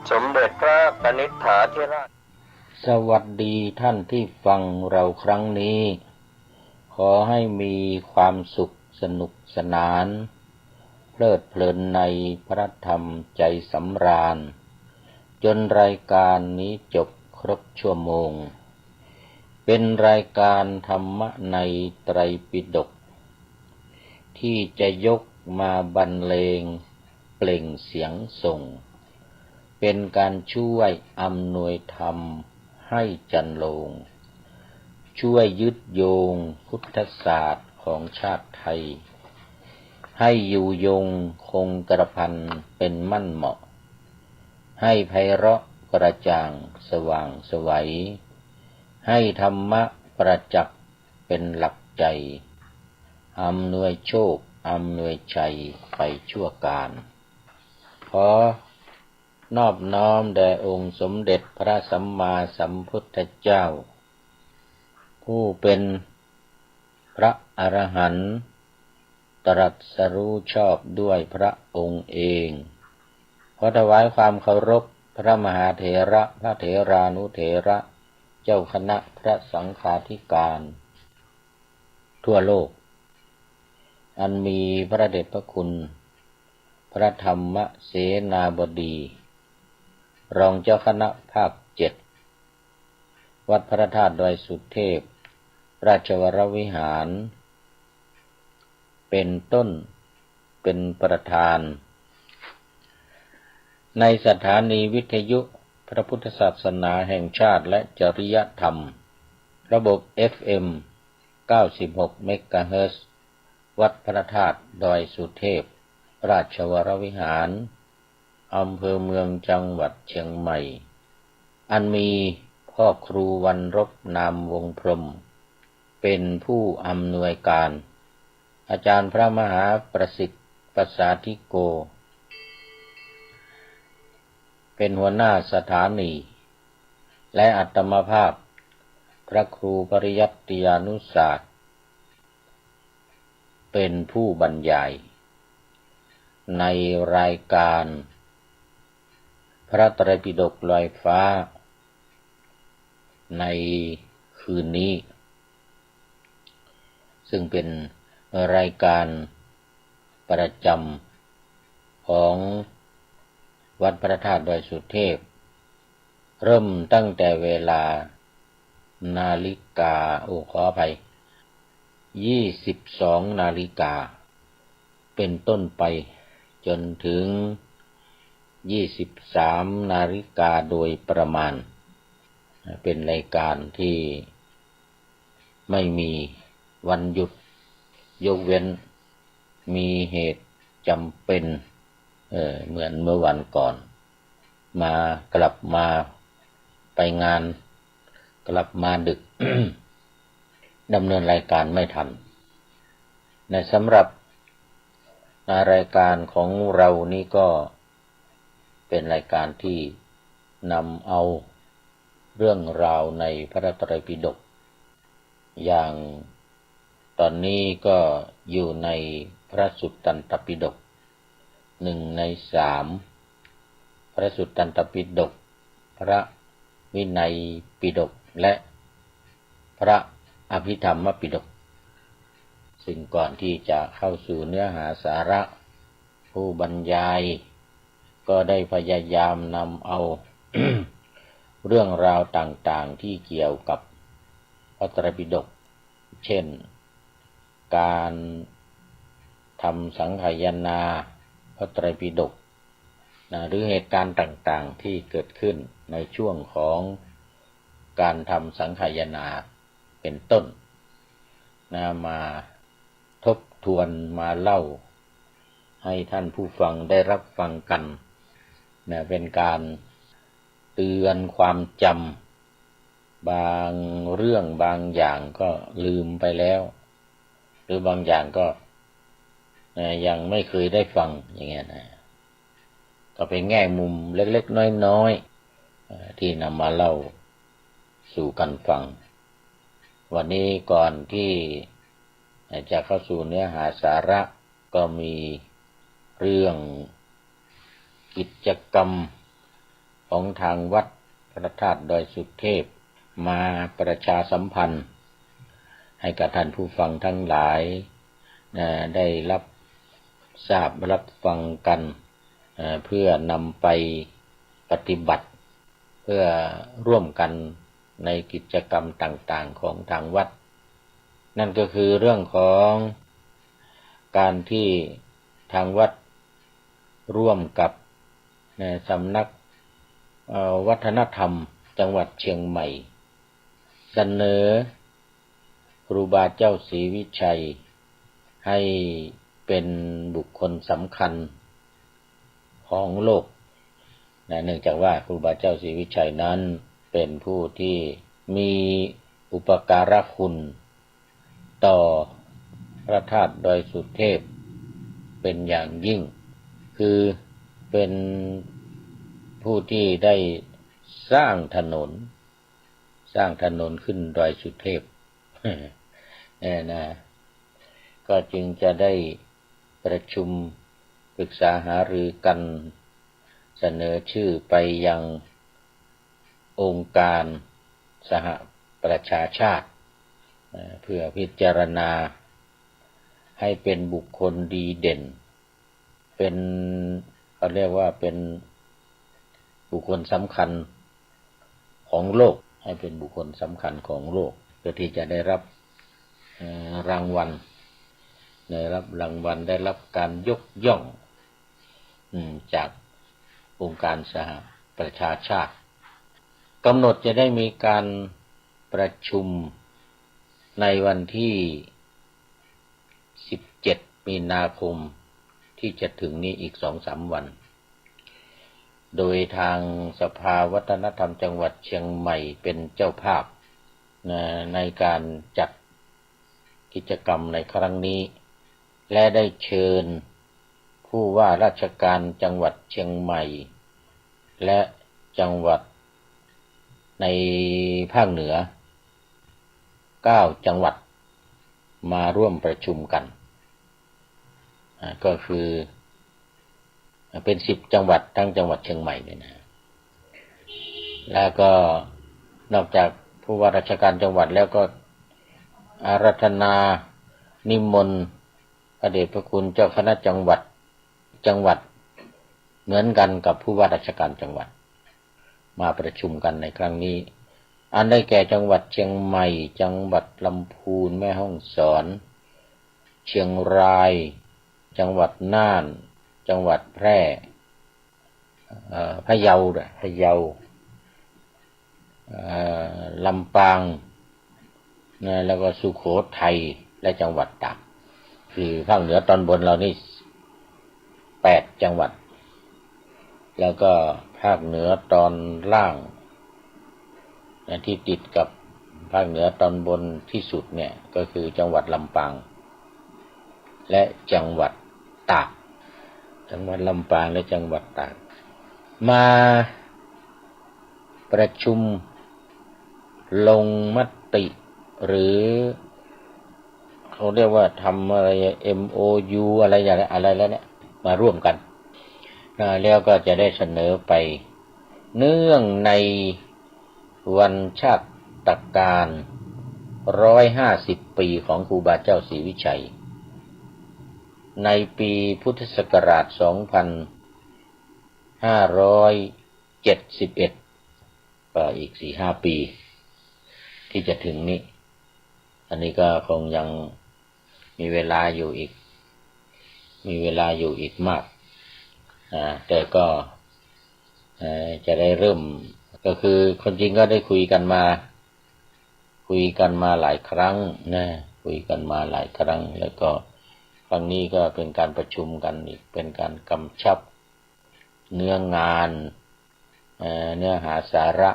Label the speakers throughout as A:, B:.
A: สมเด็จพระกนิษฐาธิราชสวัสดีท่านที่ฟังเราครั้งนี้ขอให้มีความสุขสนุกสนานเพลิดเพลินในพระธรรมใจสำราญจนรายการนี้จบครบชั่วโมงเป็นรายการธรรมะในไตรปิฎกที่จะยกมาบรรเลงเปล่งเสียงส่งเป็นการช่วยอำนวยธรรมให้จันโลงช่วยยึดโยงพุทธศาสตร์ของชาติไทยให้อยู่ยงคงกระพันเป็นมั่นเหมาะให้ไพเราะกระจ่างสว่างไสวให้ธรรมะประจักษ์เป็นหลักใจอำนวยโชคอำนวยชัยไปชั่วการขอนอบน้อมแด่องค์สมเด็จพระสัมมาสัมพุทธเจ้าผู้เป็นพระอรหันต์ตรัสรู้ชอบด้วยพระองค์เองขอถวายความเคารพพระมหาเถระพระเถรานุเถระเจ้าคณะพระสังฆาธิการทั่วโลกอันมีพระเดชพระคุณพระธรรมเสนาบดีรองเจ้าคณะภาค7วัดพระธาตุดอยสุเทพราชวรวิหารเป็นต้นเป็นประธานในสถานีวิทยุพระพุทธศาสนาแห่งชาติและจริยธรรมระบบ FM 96 เมกะเฮิรตซ์วัดพระธาตุดอยสุเทพราชวรวิหารอำเภอเมืองจังหวัดเชียงใหม่อันมีพ่อครูวรรณรบนามวงพรหมเป็นผู้อำนวยการอาจารย์พระมหาประสิทธิ์ประสาธิโกเป็นหัวหน้าสถานีและอัตมภาพพระครูปริยัติยานุศาสตร์เป็นผู้บรรยายในรายการพระไตรปิฎกลอยฟ้าในคืนนี้ซึ่งเป็นรายการประจำของวัดพระธาตุดอยสุเทพเริ่มตั้งแต่เวลานาฬิกาขออภัย22 นาฬิกาเป็นต้นไปจนถึง23 นาฬิกาโดยประมาณเป็นรายการที่ไม่มีวันหยุดยกเว้นมีเหตุจำเป็นเหมือนเมื่อวันก่อนกลับมาไปงานกลับมาดึก ดำเนินรายการไม่ทันสำหรับรายการของเรานี่ก็เป็นรายการที่นำเอาเรื่องราวในพระไตรปิฎกอย่างตอนนี้ก็อยู่ในพระสุตตันตปิฎก1 ใน 3พระสุตตันตปิฎกพระวินัยปิฎกและพระอภิธรรมปิฎกซึ่งก่อนที่จะเข้าสู่เนื้อหาสาระผู้บรรยายก็ได้พยายามนำเอา เรื่องราวต่างๆที่เกี่ยวกับพระไตรปิฎกเช่นการทำสังคายนาพระไตรปิฎกหรือเหตุการณ์ต่างๆที่เกิดขึ้นในช่วงของการทำสังคายนาเป็นต้นมาทบทวนมาเล่าให้ท่านผู้ฟังได้รับฟังกันเป็นการเตือนความจำบางเรื่องบางอย่างก็ลืมไปแล้วหรือบางอย่างก็ยังไม่เคยได้ฟังอย่างเงี้ยก็เป็นแง่มุมเล็กๆน้อยๆที่นำมาเล่าสู่กันฟังวันนี้ก่อนที่จะเข้าสู่เนื้อหาสาระก็มีเรื่องกิจกรรม ของทางวัดพระธาตุดอยสุเทพมาประชาสัมพันธ์ให้กับท่านผู้ฟังทั้งหลายได้รับทราบรับฟังกันเพื่อนำไปปฏิบัติเพื่อร่วมกันในกิจกรรมต่างๆของทางวัดนั่นก็คือเรื่องของการที่ทางวัดร่วมกับสำนักวัฒนธรรมจังหวัดเชียงใหม่เสนอครูบาเจ้าศรีวิชัยให้เป็นบุคคลสำคัญของโลกเนื่องจากว่าครูบาเจ้าศรีวิชัยนั้นเป็นผู้ที่มีอุปการะคุณต่อพระธาตุดอยสุเทพเป็นอย่างยิ่งคือเป็นผู้ที่ได้สร้างถนนขึ้นดอยสุเทพนะก็จึงจะได้ประชุมปรึกษาหารือกันเสนอชื่อไปยังองค์การสหประชาชาติเพื่อพิจารณาให้เป็นบุคคลดีเด่นเป็นเขาเรียกว่าเป็นบุคคลสำคัญของโลกให้เป็นบุคคลสำคัญของโลกเพื่อที่จะได้รับรางวัลได้รับการยกย่องจากองค์การสหประชาชาติกำหนดจะได้มีการประชุมในวันที่17มีนาคมที่จะถึงนี้อีก 2-3 วันโดยทางสภาวัฒนธรรมจังหวัดเชียงใหม่เป็นเจ้าภาพในการจัดกิจกรรมในครั้งนี้และได้เชิญผู้ว่าราชการจังหวัดเชียงใหม่และจังหวัดในภาคเหนือ9 จังหวัดมาร่วมประชุมกันก็คือเป็น10 จังหวัดทั้งจังหวัดเชียงใหม่เนี่ยนะแล้วก็นอกจากผู้ว่าราชการจังหวัดแล้วก็อาราธนานิมนต์พระเดชพระคุณเจ้าคณะจังหวัดเหมือนกันกับผู้ว่าราชการจังหวัดมาประชุมกันในครั้งนี้อันได้แก่จังหวัดเชียงใหม่จังหวัดลำพูนแม่ฮ่องสอนเชียงรายจังหวัดน่านจังหวัดแพร่พะเยาลำปางแล้วก็สุโขทัยและจังหวัดตากคือภาคเหนือตอนบนเรานี่8 จังหวัดแล้วก็ภาคเหนือตอนล่างที่ติดกับภาคเหนือตอนบนที่สุดเนี่ยก็คือจังหวัดลำปางและจังหวัดตากจังหวัดลำปางและจังหวัดตากมาประชุมลงมติหรือเขาเรียกว่าทำอะไร MOU อะไรอย่างอะไรแล้วเนี่ยมาร่วมกันแล้วก็จะได้เสนอไปเนื่องในวันชาตการ150 ปีของครูบาเจ้าศรีวิชัยในปีพุทธศักราช 2571 ก็อีก 4-5 ปีที่จะถึงนี้อันนี้ก็คงยังมีเวลาอยู่อีกมากแต่ก็จะได้เริ่มก็คือคนจริงก็ได้คุยกันมาหลายครั้งนะคุยกันมาหลายครั้งแล้วก็ครั้งนี้ก็เป็นการประชุมกันอีกเป็นการกำชับเนื้องานเนื้อหาสาระ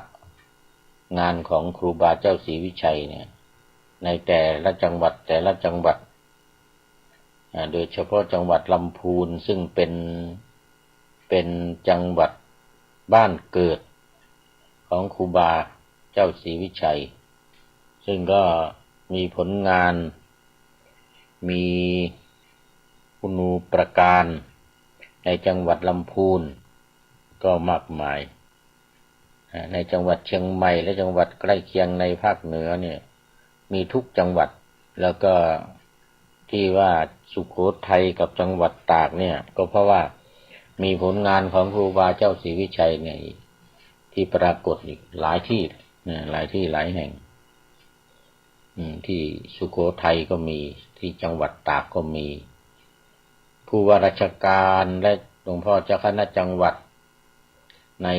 A: งานของครูบาเจ้าศรีวิชัยเนี่ยในแต่ละจังหวัดโดยเฉพาะจังหวัดลำพูนซึ่งเป็นจังหวัดบ้านเกิดของครูบาเจ้าศรีวิชัยซึ่งก็มีผลงานมีคุณูปการในจังหวัดลำพูนก็มากมาย ในจังหวัดเชียงใหม่และจังหวัดใกล้เคียงในภาคเหนือเนี่ยมีทุกจังหวัดแล้วก็ที่ว่าสุโขทัยกับจังหวัดตากเนี่ยก็เพราะว่ามีผลงานของครูบาเจ้าศรีวิชัยเนี่ยที่ปรากฏอีกหลายที่หลายที่หลายแห่งที่สุโขทัยก็มีที่จังหวัดตากก็มีผู้ว่าราชการและหลวงพ่อเจ้าคณะจังหวัดใน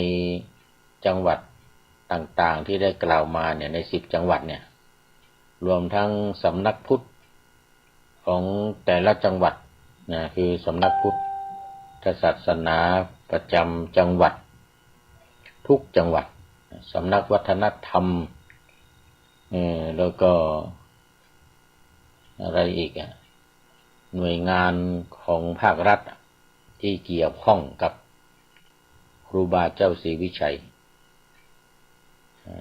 A: จังหวัดต่างๆที่ได้กล่าวมาเนี่ยใน10จังหวัดเนี่ยรวมทั้งสำนักพุทธของแต่ละจังหวัดนะคือสำนักพุทธศาสนาประจำจังหวัดทุกจังหวัดสำนักวัฒนธรรมแล้วก็อะไรอีกหน่วยงานของภาครัฐที่เกี่ยวข้องกับครูบาเจ้าศรีวิชัย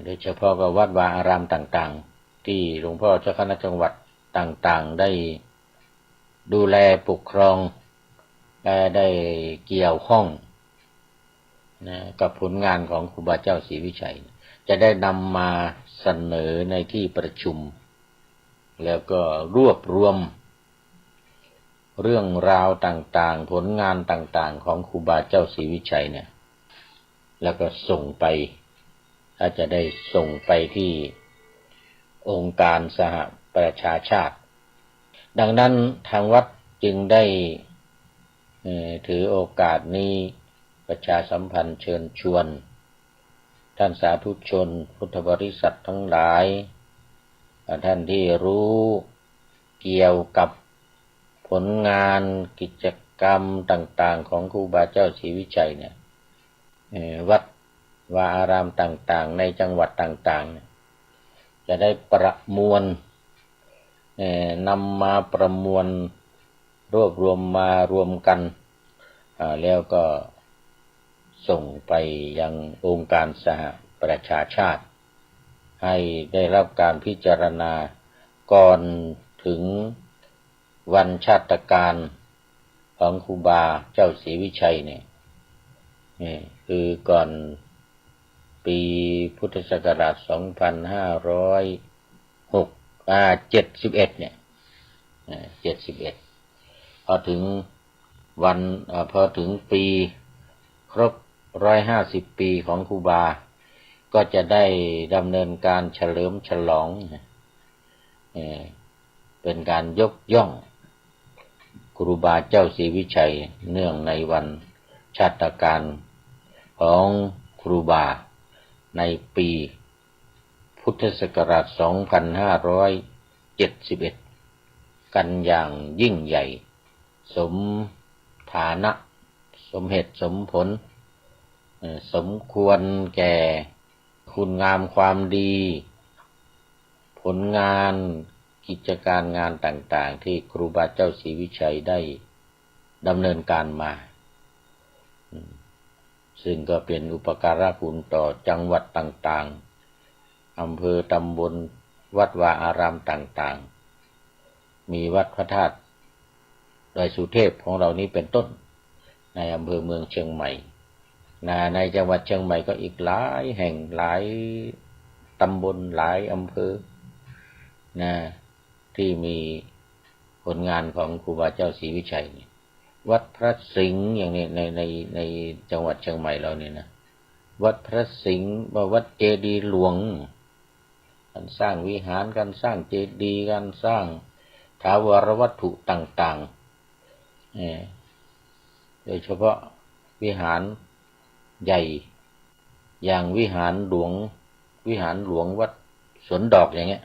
A: โดยเฉพาะกับวัดวาอารามต่างๆที่หลวงพ่อเจ้าคณะจังหวัดต่างๆได้ดูแลปกครองและได้เกี่ยวข้องกับผลงานของครูบาเจ้าศรีวิชัยจะได้นำมาเสนอในที่ประชุมแล้วก็รวบรวมเรื่องราวต่างๆผลงานต่างๆของครูบาเจ้าศรีวิชัยเนี่ยแล้วก็ส่งไปถ้าจะได้ส่งไปที่องค์การสหประชาชาติดังนั้นทางวัดจึงได้ถือโอกาสนี้ประชาสัมพันธ์เชิญชวนท่านสาธุชนพุทธบริษัททั้งหลายท่านที่รู้เกี่ยวกับผลงานกิจกรรมต่างๆของครูบาเจ้าศรีวิชัยเนี่ยวัดวาอารามต่างๆในจังหวัดต่างๆจะได้ประมวลนำมาประมวลรวบรวมมารวมกันแล้วก็ส่งไปยังองค์การสหประชาชาติให้ได้รับการพิจารณาก่อนถึงวันชาตการของครูบาเจ้าศรีวิชัยเนี่ยคือก่อนปีพุทธศักราช2571เนี่ย71พอถึงวันพอถึงปีครบ150ปีของครูบาก็จะได้ดำเนินการเฉลิมฉลองเป็นการยกย่องครูบาเจ้าศรีวิชัยเนื่องในวันชาตการของครูบาในปีพุทธศักราช2571กันอย่างยิ่งใหญ่สมฐานะสมเหตุสมผลสมควรแก่คุณงามความดีผลงานกิจการงานต่างๆที่ครูบาเจ้าศรีวิชัยได้ดำเนินการมาซึ่งก็เป็นอุปการะคุณต่อจังหวัดต่างๆอำเภอตำบลวัดวาอารามต่างๆมีวัดพระธาตุดอยสุเทพของเรานี้เป็นต้นในอำเภอเมืองเชียงใหม่ในจังหวัดเชียงใหม่ก็อีกหลายแห่งหลายตำบลหลายอำเภอที่มีผลงานของครูบาเจ้าศรีวิชัยวัดพระสิงห์อย่างนี้ในจังหวัดเชียงใหม่เราเนี่ยนะวัดพระสิงห์วัดเจดีย์หลวงการสร้างวิหารการสร้างเจดีย์การสร้างถาวรวัตถุต่างๆโดยเฉพาะวิหารใหญ่อย่างวิหารหลวงวัดสวนดอกอย่างเงี้ย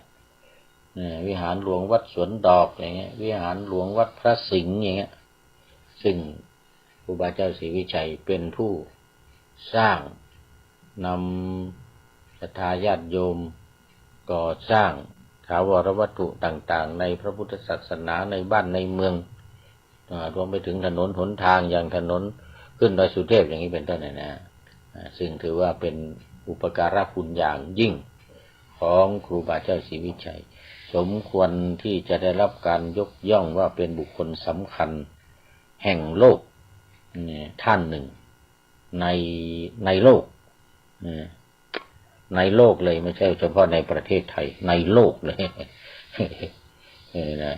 A: วิหารหลวงวัดสวนดอกอย่างเงี้ยวิหารหลวงวัดพระสิงห์อย่างเงี้ยซึ่งครูบาเจ้าศรีวิชัยเป็นผู้สร้างนำศรัทธาญาติโยมก่อสร้างถาวรวัตถุต่างๆในพระพุทธศาสนาในบ้านในเมืองรวมไปถึงถนนหนทางอย่างถนนขึ้นดอยสุเทพอย่างนี้เป็นต้นนะซึ่งถือว่าเป็นอุปการะคุณอย่างยิ่งของครูบาเจ้าศรีวิชัยสมควรที่จะได้รับการยกย่องว่าเป็นบุคคลสำคัญแห่งโลกท่านหนึ่งในโลก ในโลกเลยไม่ใช่เฉพาะในประเทศไทยในโลกเลย นะ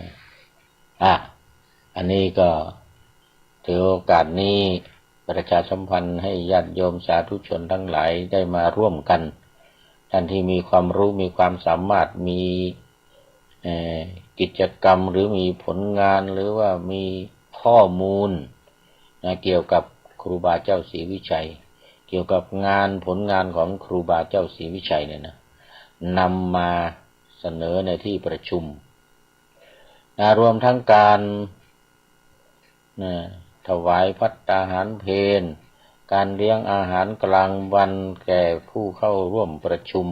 A: อันนี้ก็ถือโอกาสนี้ประชาสัมพันธ์ให้ญาติโยมสาธุชนทั้งหลายได้มาร่วมกันท่านที่มีความรู้มีความสามารถมีกิจกรรมหรือมีผลงานหรือว่ามีข้อมูลเกี่ยวกับครูบาเจ้าศรีวิชัยเกี่ยวกับงานผลงานของครูบาเจ้าศรีวิชัยเนี่ยนะนำมาเสนอในที่ประชุมรวมทั้งการถวายภัตตาหารเพลการเลี้ยงอาหารกลางวันแก่ผู้เข้าร่วมประชุม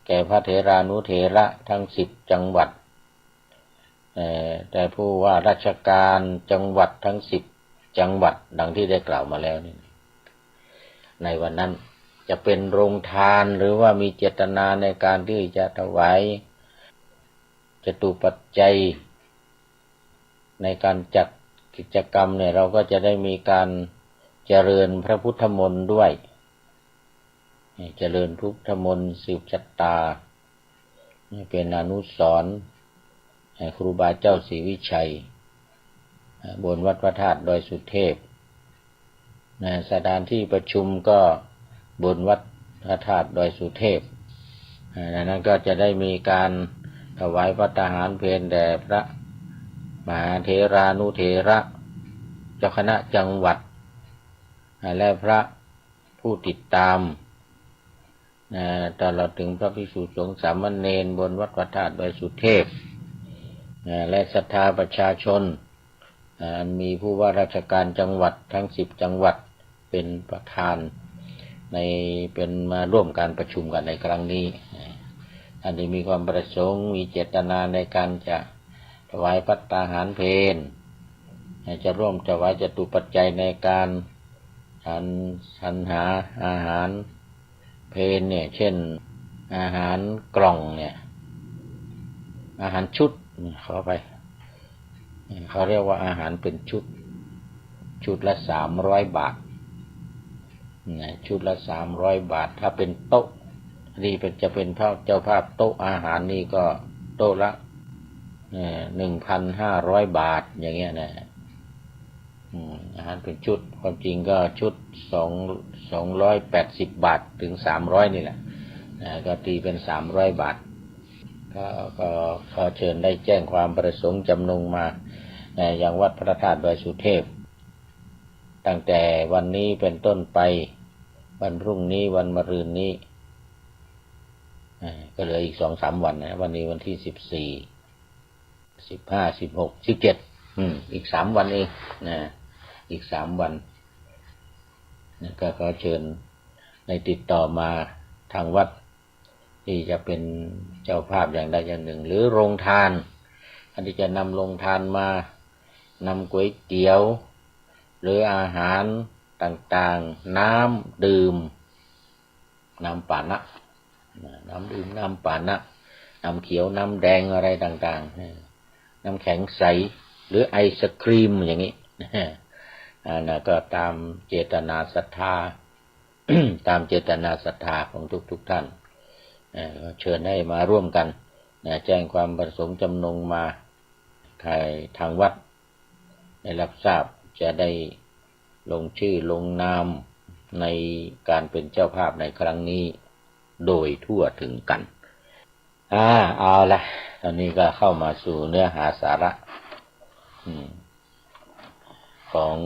A: แก่พระเถรานุเถระทั้ง10จังหวัดแต่ผู้ว่าราชการจังหวัดทั้ง10จังหวัดดังที่ได้กล่าวมาแล้วนี่ในวันนั้นจะเป็นโรงทานหรือว่ามีเจตนาในการที่จะถวายจตุปัจจัยในการจัดกิจกรรมเนี่ยเราก็จะได้มีการเจริญพระพุทธมนต์ด้วยเจริญพุทธมนต์สืบชะตาเป็นอนุสรณ์ครูบาเจ้าศรีวิชัยบนวัดพระธาตุดอยสุเทพสถานที่ประชุมก็บนวัดพระธาตุดอยสุเทพนั้นก็จะได้มีการถวายภัตตาหารเพลแด่พระมหาเถรานุเถระเจ้าคณะจังหวัดและพระผู้ติดตามตลอดถึงพระภิกษุสงฆ์สามเณรบนวัดพระธาตุดอยสุเทพและศรัทธาประชาชนมีผู้ว่าราชการจังหวัดทั้ง10จังหวัดเป็นประธานเป็นมาร่วมการประชุมกันในครั้งนี้อันนี้มีความประสงค์มีเจตนาในการจะถวายภัตตาหารเพลจะร่วมถวายจตุปัจจัยในการสรรหาอาหารเพลเนี่ยเช่นอาหารกล่องเนี่ยอาหารชุดเข้าไปเขาเรียกว่าอาหารเป็นชุดละ300 บาทชุดละ300 บาทถ้าเป็นโต๊ะนี่จะเป็นเจ้าภาพโต๊ะอาหารนี่ก็โต๊ะละ1,500 บาทอย่างเงี้ยนะอาหารเป็นชุดความจริงก็ชุด280 บาทถึง300นี่แหละก็ตีเป็น300 บาทก็ขอเชิญได้แจ้งความประสงค์จำนงมาอย่างวัดพระธาตุดอยสุเทพตั้งแต่วันนี้เป็นต้นไปวันพรุ่งนี้วันมะรืนนี้ก็เหลืออีก 2-3 วันนะวันนี้วันที่14 15 16 17อีก3 วันเองนะอีก3 วันก็ขอเชิญในติดต่อมาทางวัดที่จะเป็นเจ้าภาพอย่างใดอย่างหนึ่งหรือโรงทานอันที่จะนำโรงทานมานำก๋วยเตี๋ยวหรืออาหารต่างๆน้ำดื่มน้ำปานะน้ำดื่มน้ำปานะน้ำเขียวน้ำแดงอะไรต่างๆน้ำแข็งใสหรือไอศครีมอย่างนี้ก็ตามเจตนาศรัทธา ตามเจตนาศรัทธาของทุกท่านเชิญให้มาร่วมกันแจ้งความประสงค์จำนงมาใครทางวัดได้รับทราบจะได้ลงชื่อลงนามในการเป็นเจ้าภาพในครั้งนี้โดยทั่วถึงกันเอาละตอนนี้ก็เข้ามาสู่เนื้อหาสาระของ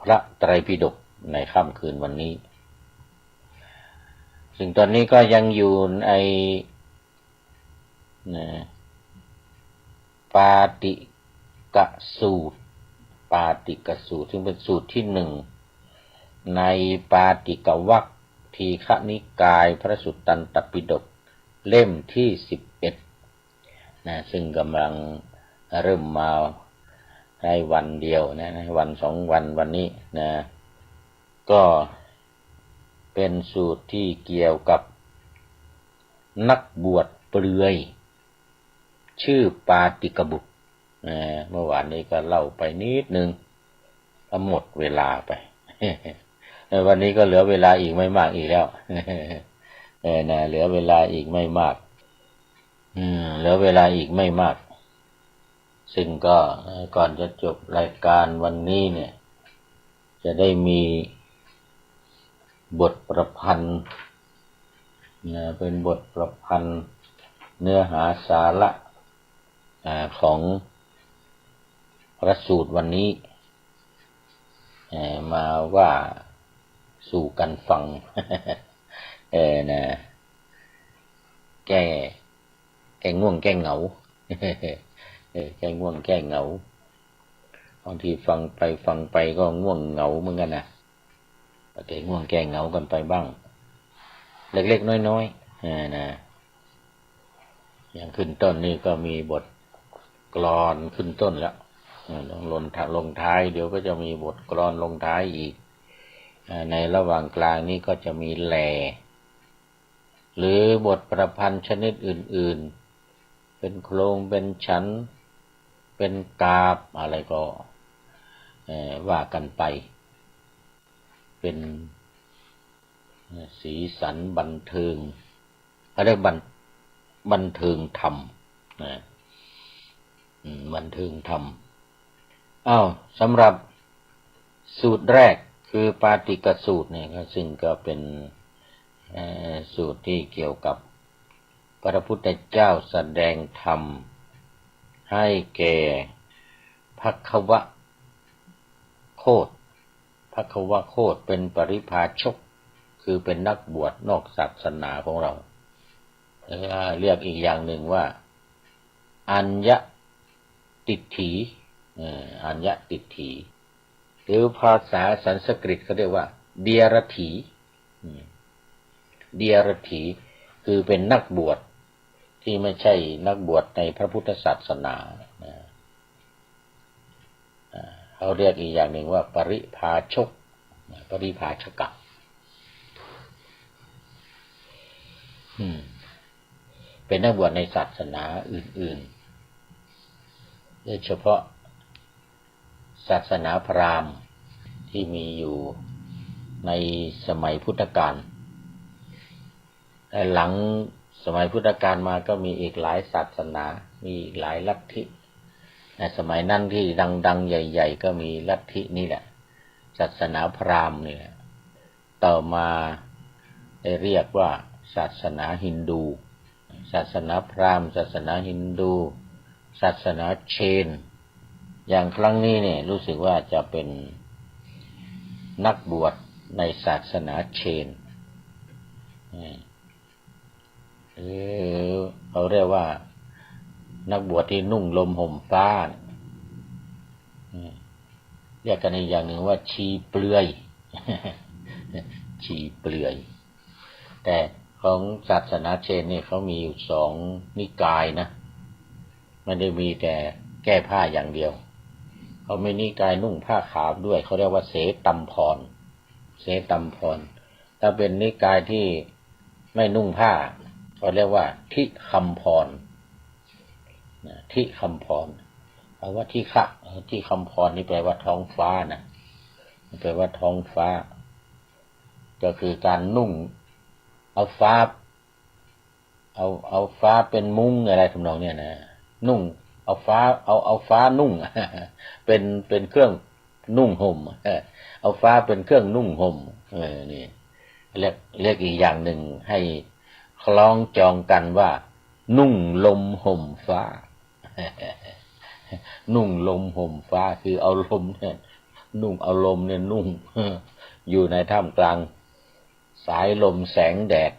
A: พระไตรปิฎกในค่ำคืนวันนี้ซึ่งตอนนี้ก็ยังอยู่ในปาติกสูตรซึ่งเป็นสูตรที่1ในปาติกวรรคทีฆนิกายพระสุตตันตปิฎกเล่มที่11ซึ่งกำลังเริ่มมาได้วันเดียวนะวัน2 วันวันนี้นะก็เป็นสูตรที่เกี่ยวกับนักบวชเปลือยชื่อปาติกบุตรเมื่อวานนี้ก็เล่าไปนิดนึงก็หมดเวลาไป วันนี้ก็เหลือเวลาอีกไม่มากอีกแล้วนะเหลือเวลาอีกไม่มากเหลือเวลาอีกไม่มากซึ่งก็ก่อนจะจบรายการวันนี้เนี่ยจะได้มีบทประพันธ์เป็นบทประพันธ์เนื้อหาสาระของพระสูตรวันนี้มาว่าสู่กันฟังนะแก้ง่วงแก้เหงาแก้ง่วงแก้เหงาบางทีฟังไปก็ง่วงเหงาเหมือนกันนะแก้ง่วงแก้เหงากันไปบ้างเล็กๆน้อยๆนะอย่างขึ้นต้นนี่ก็มีบทกลอนขึ้นต้นแล้วลงท้ายเดี๋ยวก็จะมีบทกลอนลงท้ายอีกในระหว่างกลางนี้ก็จะมีแหล่หรือบทประพันธ์ชนิดอื่นๆเป็นโครงเป็นฉันเป็นกาบอะไรก็ว่ากันไปเป็นสีสันบันเทิงอะไรบันเทิงธรรมบันเทิงธรรมสำหรับสูตรแรกคือปาติกสูตรเนี่ยซึ่งก็เป็นสูตรที่เกี่ยวกับพระพุทธเจ้าแสดงธรรมให้แก่ภัคควโคตภัคควโคตเป็นปริพาชกคือเป็นนักบวชนอกศาสนาของเราเรียกอีกอย่างหนึ่งว่าอัญญติฏฐิอัญญติฏฐิหรือภาษาสันสกฤตเขาเรียกว่าเดียรถีเดียรถีคือเป็นนักบวชที่ไม่ใช่นักบวชในพระพุทธศาสนาเขาเรียกอีกอย่างหนึ่งว่าปริพาชกปริพาชกะเป็นนักบวชในศาสนาอื่นๆโดยเฉพาะศาสนาพราหมณ์ที่มีอยู่ในสมัยพุทธกาลหลังสมัยพุทธกาลมาก็มีอีกหลายศาสนามีอีกหลายลัทธิสมัยนั้นที่ดังๆใหญ่ๆก็มีลัทธินี่แหละศาสนาพราหมณ์นี่แหละต่อมาได้เรียกว่าศาสนาฮินดูศาสนาพราหมณ์ศาสนาฮินดูศาสนาเชนอย่างครั้งนี้เนี่ยรู้สึกว่าจะเป็นนักบวชในศาสนาเชนเขาเรียกว่านักบวชที่นุ่งห่มห่มฟ้าเรียกกันอีกอย่างหนึ่งว่าชีเปลือยชีเปลือยแต่ของศาสนาเชนนี่เขามีอยู่2นิกายนะไม่ได้มีแต่แก้ผ้าอย่างเดียวเขามีนิกายนุ่งผ้าขาวด้วยเขาเรียกว่าเสตัมพรเสตัมพรถ้าเป็นนิกายที่ไม่นุ่งผ้าเขาเรียกว่าทิคัมพรทิคัมพรเอาว่าที่คัมพรนี่แปลว่าท้องฟ้านะแปลว่าท้องฟ้าก็คือการนุ่งเอาฟ้าเป็นมุ้งอะไรทำนองเนี้ยนะนุ่งเอาฟ้านุ่งเป็นเครื่องนุ่งห่มเอาฟ้าเป็นเครื่องนุ่งห่มนี่เรียกอีกอย่างหนึ่งให้คล้องจองกันว่านุ่งลมห่มฟ้านุ่งลมห่มฟ้าคือเอาลมเนี่ยนุ่งเอาลมเนี่ยนุ่งอยู่ในท่ามกลางสายลมแสงแดด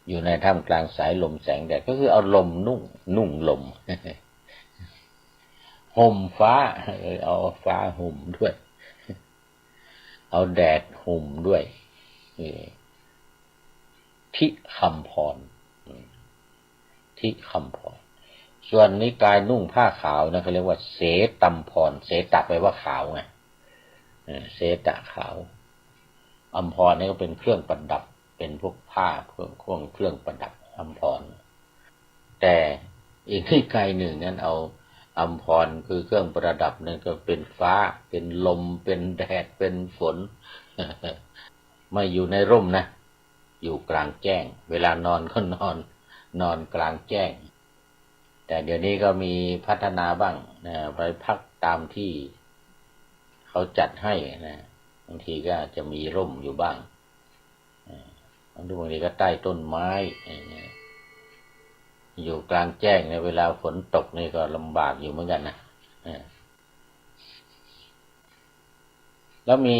A: อยู่ในท่ามกลางสายลมแสงแดดก็คือเอาลมนุ่งลมห่มฟ้าเอาฟ้าห่มด้วยเอาแดดห่มด้วยทิคัมพรทิคัมพรส่วนนิกายนุ่งผ้าขาวนะเขาเรียกว่าเสตัมพรเสตะแปลว่าขาวไงเสตะขาวอัมพรนี่ก็เป็นเครื่องประดับเป็นพวกผ้าเครื่องประดับอัมพรแต่อีกนิกายหนึ่งนั้นเอา อัมพรคือเครื่องประดับนั่นก็เป็นฟ้าเป็นลมเป็นแดดเป็นฝน ไม่อยู่ในร่มนะอยู่กลางแจ้งเวลานอนก็นอนกลางแจ้งแต่เดี๋ยวนี้ก็มีพัฒนาบ้างนะไปพักตามที่เขาจัดให้นะบางทีก็จะมีร่มอยู่บ้างบางทีก็ใต้ต้นไม้อยู่กลางแจ้งในเวลาฝนตกนี่ก็ลำบากอยู่เหมือนกันนะแล้วมี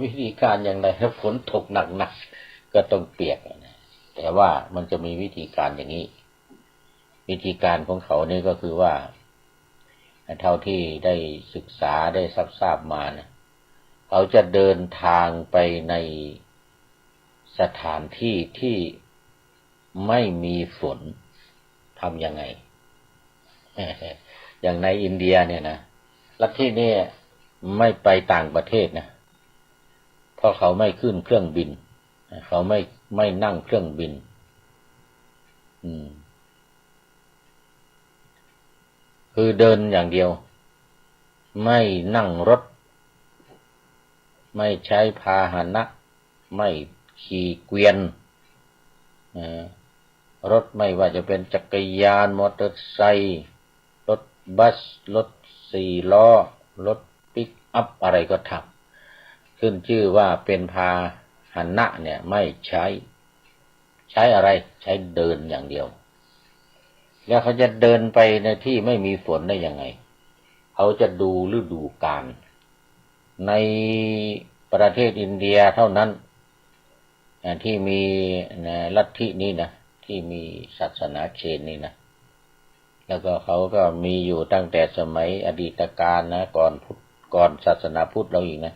A: วิธีการอย่างไรถ้าฝนตกหนักๆก็ต้องเปียกนะแต่ว่ามันจะมีวิธีการอย่างนี้วิธีการของเขานี่ก็คือว่าเท่าที่ได้ศึกษาได้ทราบมานะเขาจะเดินทางไปในสถานที่ที่ไม่มีฝนทำยังไง อย่างในอินเดียเนี่ยนะลัทธินี้ไม่ไปต่างประเทศนะเพราะเขาไม่ขึ้นเครื่องบินเขาไม่นั่งเครื่องบินคือเดินอย่างเดียวไม่นั่งรถไม่ใช้พาหนะไม่ขี่เกวียนรถไม่ว่าจะเป็นจักรยานมอเตอร์ไซค์รถบัสรถ4 ล้อรถปิกอัพอะไรก็ทำขึ้นชื่อว่าเป็นพาหนะเนี่ยไม่ใช้อะไรใช้เดินอย่างเดียวแล้วเขาจะเดินไปในที่ไม่มีฝนได้ยังไงเขาจะดูฤดูกาลในประเทศอินเดียเท่านั้นที่มีลัทธินี้นะที่มีศาสนาเชนนี่นะแล้วก็เขาก็มีอยู่ตั้งแต่สมัยอดีตการนะก่อนศาสนาพุทธเราอีกนะ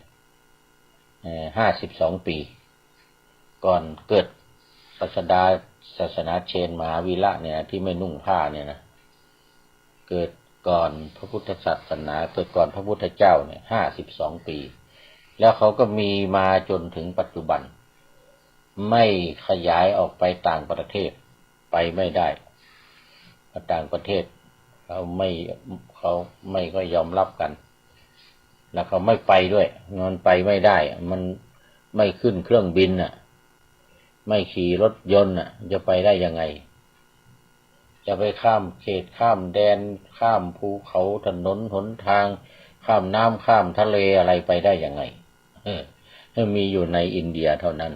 A: 52 ปีก่อนเกิดศาสนาเชนมหาวีระเนี่ยที่ไม่นุ่งผ้าเนี่ยนะเกิดก่อนพระพุทธศาสนาเกิดก่อนพระพุทธเจ้าเนี่ย52 ปีแล้วเขาก็มีมาจนถึงปัจจุบันไม่ขยายออกไปต่างประเทศไปไม่ได้ต่างประเทศเขาไม่ก็ยอมรับกันแล้วเขาไม่ไปด้วยมันไปไม่ได้มันไม่ขึ้นเครื่องบินน่ะไม่ขี่รถยนต์น่ะจะไปได้ยังไงจะไปข้ามเขตข้ามแดนข้ามภูเขาถนนหนทางข้ามน้ำข้ามทะเลอะไรไปได้ยังไงมีอยู่ในอินเดียเท่านั้น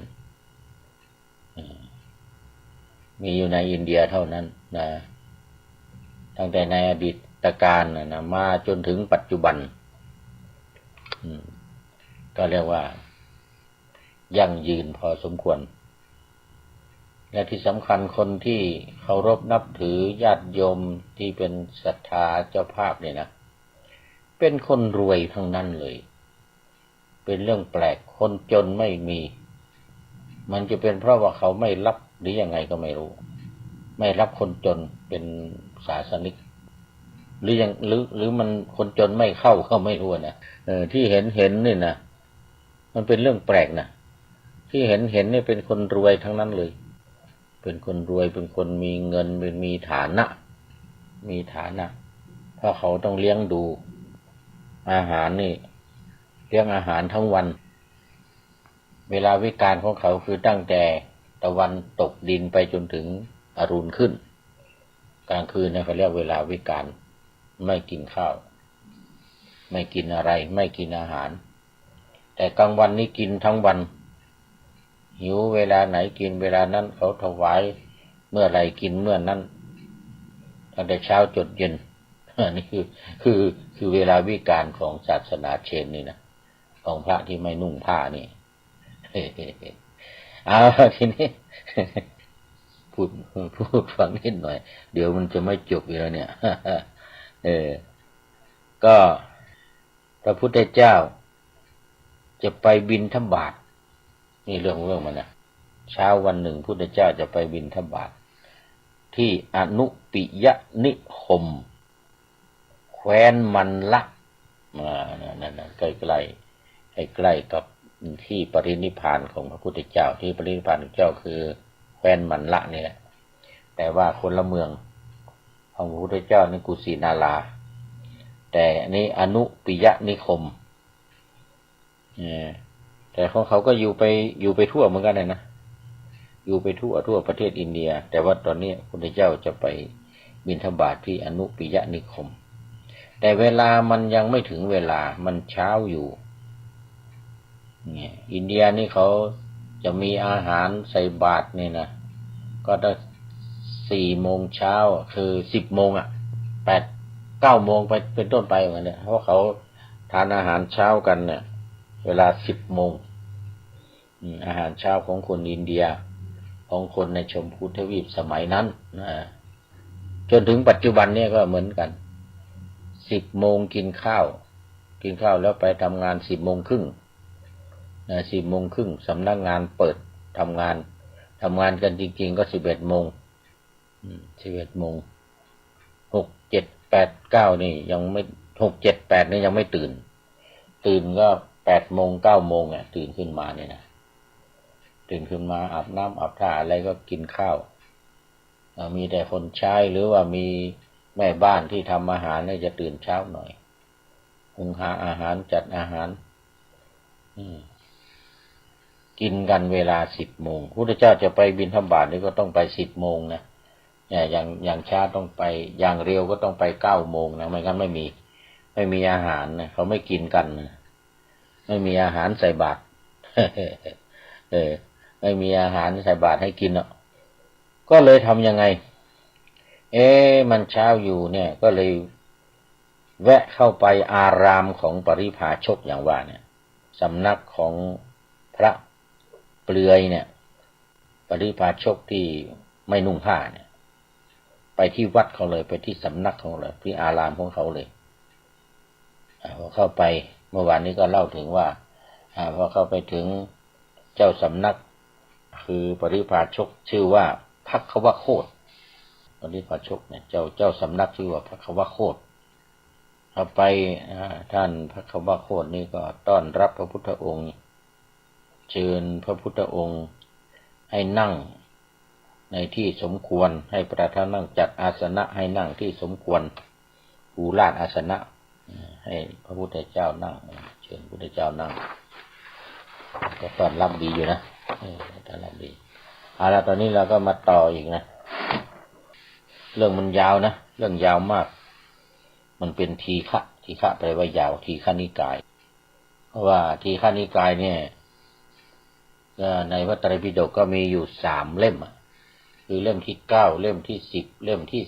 A: มีอยู่ในอินเดียเท่านั้นนะตั้งแต่ในอดีตการนะมาจนถึงปัจจุบันก็เรียกว่ายั่งยืนพอสมควรและที่สำคัญคนที่เคารพนับถือญาติโยมที่เป็นศรัทธาเจ้าภาพเนี่ยนะเป็นคนรวยทั้งนั้นเลยเป็นเรื่องแปลกคนจนไม่มีมันจะเป็นเพราะว่าเขาไม่รับหรือยังไงก็ไม่รู้ไม่รับคนจนเป็นศาสนิกหรือมันคนจนไม่เข้าก็ไม่รู้นะที่เห็นนี่นะมันเป็นเรื่องแปลกนะที่เห็นนี่เป็นคนรวยทั้งนั้นเลยเป็นคนรวยเป็นคนมีเงินเป็นมีฐานะเพราะเขาต้องเลี้ยงดูอาหารนี่เลี้ยงอาหารทั้งวันเวลาวิกาลของเขาคือตั้งแต่ตะวันตกดินไปจนถึงอรุณขึ้นกลางคืนเนี่ยเขาเรียกเวลาวิกาลไม่กินข้าวไม่กินอะไรไม่กินอาหารแต่กลางวันนี้กินทั้งวันหิวเวลาไหนกินเวลานั้นเขาถวายเมื่อไรกินเมื่อนั้นตั้งแต่เช้าจนเย็นนี่คือเวลาวิกาลของศาสนาเชนนี่นะของพระที่ไม่นุ่งผ้านี่เอาทีนี้พูดฟังนิดหน่อยเดี๋ยวมันจะไม่จบอยู่แล้วเนี่ยก็พระพุทธเจ้าจะไปบิณฑบาตนี่เรื่องมันนะเช้าวันหนึ่งพุทธเจ้าจะไปบิณฑบาตที่อนุปิยนิคมแคว้นมันละนั่นใกล้กับที่ปรินิพพานของพระพุทธเจ้าที่ปรินิพพานของเจ้าคือแคว้นมันละนี่แหละแต่ว่าคนละเมือง ของพระพุทธเจ้านี่กุสินาราแต่อันนี้อนุปิยนิคมแต่ของเขาก็อยู่ไปทั่วเหมือนกันนะอยู่ไปทั่วประเทศอินเดียแต่ว่าตอนนี้พระพุทธเจ้าจะไปบิณฑบาตที่อนุปิยนิคมแต่เวลามันยังไม่ถึงเวลามันเช้าอยู่เนี่ยอินเดียนี่เขาจะมีอาหารใส่บาตรนี่นะก็ต้อง4 โมงเช้าคือ10 โมง8 9 โมงไปเป็นต้นไปเหมือนเนี่ยเพราะเขาทานอาหารเช้ากันเนี่ยเวลา10 โมงอาหารเช้าของคนอินเดียของคนในชมพูทวีปสมัยนั้นจนถึงปัจจุบันเนี่ยก็เหมือนกัน10 โมงกินข้าวแล้วไปทำงาน10 โมงครึ่ง10 โมงครึ่งสำนักงานเปิดทำงานกันจริงๆก็11 โมง11 โมง6 7 8 9นี่ยังไม่6 7 8นี่ยังไม่ตื่นก็8 โมง 9 โมงตื่นขึ้นมาเนี่ยนะตื่นขึ้นมาอาบน้ำอาบท่าอะไรก็กินข้าวมีแต่คนใช้หรือว่ามีแม่บ้านที่ทำอาหารเนี่ยจะตื่นเช้าหน่อยหุงหาอาหารจัดอาหารกินกันเวลา10 โมงพระพุทธเจ้าจะไปบิณฑบาตนี่ก็ต้องไป10 โมงนะอย่างช้าต้องไปอย่างเร็วก็ต้องไป9 โมงนะไม่งั้นไม่มีอาหารนะเขาไม่กินกันนะไม่มีอาหารใส่บาตรไม่มีอาหารใส่บาตรให้กินเนาะก็เลยทำยังไงมันเช้าอยู่เนี่ยก็เลยแวะเข้าไปอารามของปริพาชกอย่างว่าเนี่ยสำนักของพระเปลือยเนี่ยปริพาชกที่ไม่นุ่งผ้าเนี่ยไปที่วัดเขาเลยไปที่สำนักของเลยที่อารามของเขาเลยพอเข้าไปเมื่อวานนี้ก็เล่าถึงว่าพอเข้าไปถึงเจ้าสำนักคือปริพาชกชื่อว่าภัคควโคตปริพาชกเนี่ยเจ้าสำนักชื่อว่าภัคควโคตเข้าไปท่านภัคควโคตนี่ก็ต้อนรับพระพุทธองค์เชิญพระพุทธองค์ให้นั่งในที่สมควรให้ประทับนั่งจัดอาสนะให้นั่งที่สมควรปูลาดอาสนะให้พระพุทธเจ้านั่งเชิญพระพุทธเจ้านั่งก็ต้อนรับดีอยู่นะต้อนรับดีแล้วตอนนี้เราก็มาต่ออีกนะเรื่องมันยาวนะเรื่องยาวมากมันเป็นทีฆะแปลว่ายาวทีฆนิกายเพราะว่าทีฆนิกายเนี่ยในพระไตรปิฎกก็มีอยู่3 เล่มคือเล่มที่9เล่มที่10เล่มที่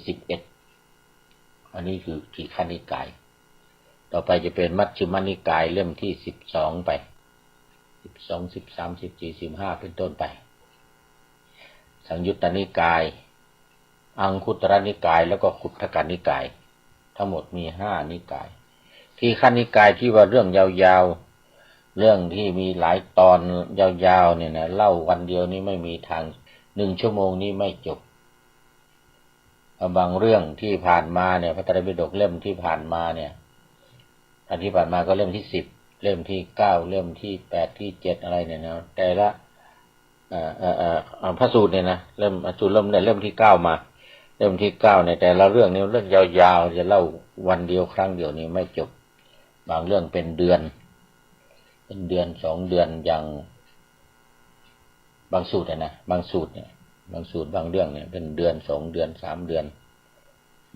A: 11อันนี้คือทีฆนิกายต่อไปจะเป็นมัชฌิมนิกายเล่มที่12ไป12 13 14 15เป็นต้นไปสังยุตตนิกายอังคุตรนิกายแล้วก็ขุททกนิกายทั้งหมดมี5 นิกายทีฆนิกายที่ว่าเรื่องยาวๆเรื่องที่มีหลายตอนยาวๆเนี่ยนะเล่าวันเดียวนี้ไม่มีทาง1 ชั่วโมงนี้ไม่จบบางเรื่องที่ผ่านมาเนี่ยพระไตรปิฎกเล่มที่ผ่านมาเนี่ยอันที่ผ่านมาก็เล่มที่10เล่มที่9เล่มที่8ที่7อะไรเนี่ยนะแต่ละพระสูตรเนี่ยนะเล่มสูตรเล่มที่9มาเล่มที่9เนี่ยแต่ละเรื่องนี้เรื่องยาวๆจะเล่าวันเดียวครั้งเดียวนี้ไม่จบบางเรื่องเป็นเดือน2 เดือนอย่างบางสูตรนะบางสูตรเนี่ยบางสูตรบางเรื่องเนี่ยเป็นเดือน2 เดือน3 เดือน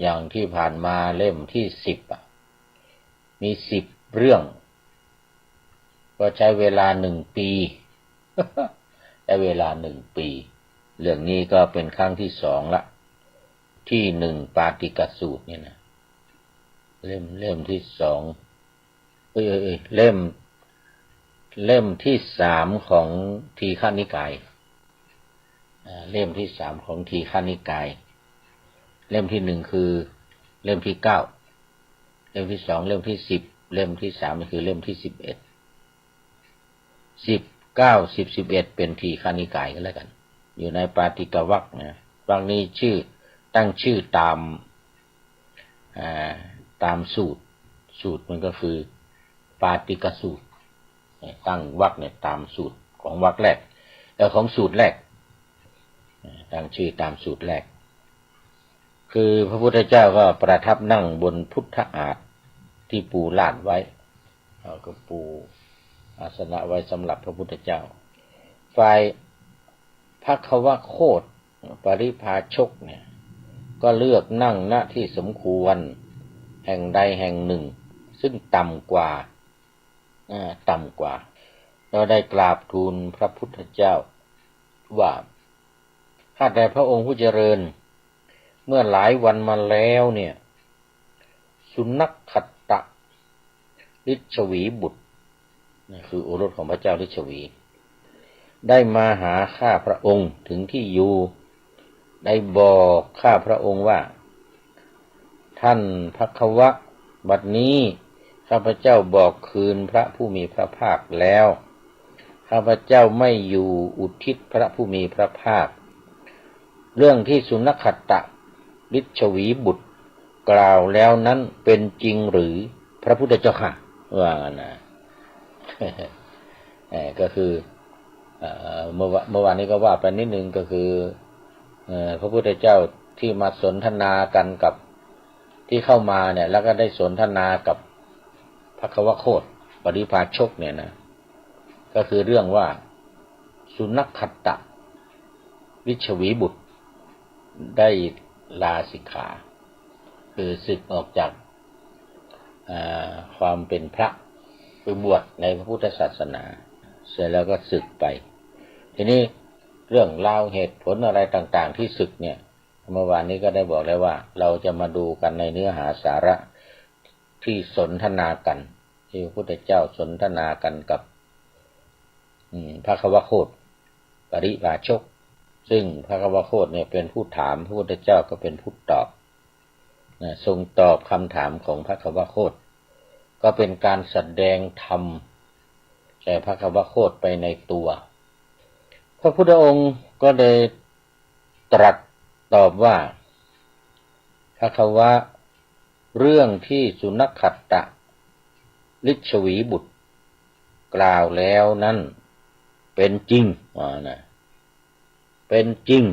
A: อย่างที่ผ่านมาเล่มที่10มี10 เรื่องก็ใช้เวลา1 ปี ใช้เวลา1 ปีเรื่องนี้ก็เป็นครั้งที่2ละที่1ปาติกสูตรเนี่ยนะเล่มที่2เล่มที่3ของทีฆนิกายเล่มที่3ของทีฆนิกายเล่มที่1คือเล่มที่9เล่มที่2เล่มที่10เล่มที่3นี่คือเล่มที่11 10 9 10 11เป็นทีฆนิกายก็แล้วกันอยู่ในปาติกวรรคนะวรรคนี้ตั้งชื่อตามสูตรมันก็คือปาติกสูตรตั้งวรรคเนี่ยตามสูตรของวรรคแรกของสูตรแรกตั้งชื่อตามสูตรแรก คือพระพุทธเจ้าก็ประทับนั่งบนพุทธอาฏที่ปูลาดไว้ก็ปูอาสนะไว้สำหรับพระพุทธเจ้าฝ่ายภควโคตปริภาชกเนี่ยก็เลือกนั่งณที่สมควรแห่งใดแห่งหนึ่งซึ่งต่ำกว่าเราได้กราบทูลพระพุทธเจ้าว่าข้าแต่พระองค์ผู้เจริญเมื่อหลายวันมาแล้วเนี่ยสุนัขขัตตะฤชวีบุตรนี่คือโอรสของพระเจ้าฤชวีได้มาหาข้าพระองค์ถึงที่อยู่ได้บอกข้าพระองค์ว่าท่านภควะบัดนี้ข้าพเจ้าบอกคืนพระผู้มีพระภาคแล้วข้าพเจ้าไม่อยู่อุทิศพระผู้มีพระภาคเรื่องที่สุนัขขัตตะฤชวีบุตรกล่าวแล้วนั้นเป็นจริงหรือพระพุทธเจ้าค่ะว่างั้นนะ ก็คือเมื่อวานนี้ก็ว่าไปนิดนึงก็คือพระพุทธเจ้าที่มาสนทนากันกับที่เข้ามาเนี่ยแล้วก็ได้สนทนากับภควโคตปริภาชกเนี่ยนะก็คือเรื่องว่าสุนัขขัตตะฤชวีบุตรได้ลาสิกขาคือสึกออกจากความเป็นพระไปบวชในพระพุทธศาสนาเสร็จแล้วก็สึกไปทีนี้เรื่องราวเหตุผลอะไรต่างๆที่สึกเนี่ยเมื่อวานนี้ก็ได้บอกแล้วว่าเราจะมาดูกันในเนื้อหาสาระที่สนทนากันที่พระพุทธเจ้าสนทนากันกับภควโคตปริภาชกซึ่งภควโคตเนี่ยเป็นผู้ถามพระพุทธเจ้าก็เป็นผู้ตอบทรงตอบคำถามของภควโคตก็เป็นการแสดงธรรมแก่ภควโคตไปในตัวพระพุทธองค์ก็ได้ตรัสตอบว่าภควะเรื่องที่สุนัขขัตตะฤชวีบุตรกล่าวแล้วนั้นเป็นจริงนะเป็นจริง